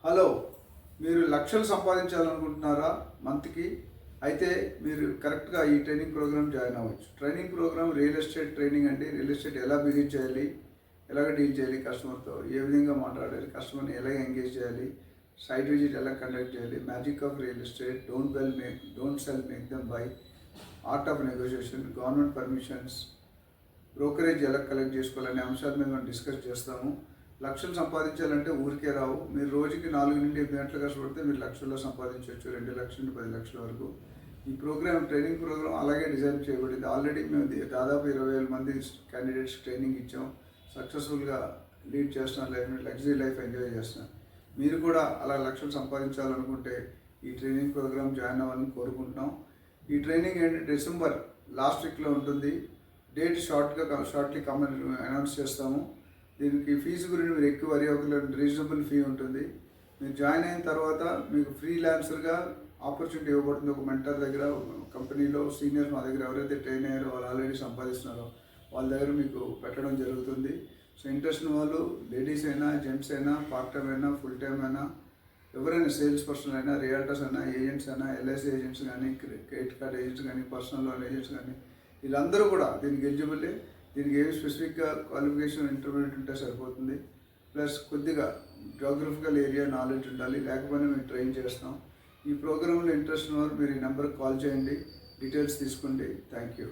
Hello, మీరు లక్షలు సంపాదించాలనుకుంటున్నారా మంత్కి? అయితే మీరు కరెక్ట్గా ఈ ట్రైనింగ్ ప్రోగ్రామ్ జాయిన్ అవ్వచ్చు. Training program real estate training అండి. రియల్ ఎస్టేట్ ఎలా బిహేవ్ చేయాలి, ఎలాగ డీల్ చేయాలి, కస్టమర్తో ఏ విధంగా మాట్లాడాలి, కస్టమర్ని ఎలా ఎంగేజ్ చేయాలి, సైట్ విజిట్ ఎలా కండక్ట్ చేయాలి, magic of real estate, don't sell make them by, art of negotiation, government permissions, brokerage ఎలా కలెక్ట్ చేసుకోవాలనే అంశాల మీద మనం డిస్కస్ చేస్తాము. లక్షలు సంపాదించాలంటే ఊరికే రావు. మీరు రోజుకి 4 నుండి 8 గంటలు కష్టపడితే మీరు లక్షల్లో సంపాదించవచ్చు, 2 లక్షల నుండి 10 లక్షల వరకు. ఈ ట్రైనింగ్ ప్రోగ్రామ్ అలాగే డిజైన్ చేయబడింది. ఆల్రెడీ మేము దాదాపు 20,000 మంది క్యాండిడేట్స్ ట్రైనింగ్ ఇచ్చాం. సక్సెస్ఫుల్గా లీడ్ చేస్తున్నాం, లగ్జరీ లైఫ్ ఎంజాయ్ చేస్తున్నాం. మీరు కూడా అలా లక్షలు సంపాదించాలనుకుంటే ఈ ట్రైనింగ్ ప్రోగ్రామ్ జాయిన్ అవ్వాలని కోరుకుంటున్నాం. ఈ ట్రైనింగ్ ఏంటంటే డిసెంబర్ లాస్ట్ వీక్లో ఉంటుంది. డేట్ షార్ట్లీ అనౌన్స్ చేస్తాము. దీనికి ఫీజు గురించి మీరు ఎక్కువ వరి అవ్వకలేదు, రీజనబుల్ ఫీ ఉంటుంది. మీరు జాయిన్ అయిన తర్వాత మీకు ఫ్రీలాన్సర్గా ఆపర్చునిటీ ఇవ్వబడుతుంది. ఒక మెంటర్ దగ్గర, కంపెనీలో సీనియర్స్ మా దగ్గర ఎవరైతే ట్రైన్ అయ్యారో వాళ్ళు ఆల్రెడీ సంపాదిస్తున్నారో వాళ్ళ దగ్గర మీకు పెట్టడం జరుగుతుంది. సో ఇంట్రెస్ట్ ఉన్న వాళ్ళు, లేడీస్ అయినా, జెంట్స్ అయినా, పార్ట్ టైం అయినా, ఫుల్ టైం అయినా, ఎవరైనా సేల్స్ పర్సన్ అయినా, రియల్టర్స్ అయినా, ఏజెంట్స్ అయినా, ఎల్ఐసి ఏజెంట్స్ కానీ, క్రెడిట్ కార్డ్ ఏజెంట్స్ కానీ, పర్సనల్ లోన్ ఏజెంట్స్ కానీ, వీళ్ళందరూ కూడా దీనికి ఎలిజిబుల్లే. దీనికి ఏమి స్పెసిఫిక్గా క్వాలిఫికేషన్ ఇంటర్మీడియట్ ఉంటే సరిపోతుంది. ప్లస్ కొద్దిగా జాగ్రఫికల్ ఏరియా నాలెడ్జ్ ఉండాలి, లేకపోయినా మేము ట్రైన్ చేస్తాం. ఈ ప్రోగ్రాంలో ఇంట్రెస్ట్ ఉన్నవారు మీరు ఈ నెంబర్కి కాల్ చేయండి, డీటెయిల్స్ తీసుకోండి. Thank you.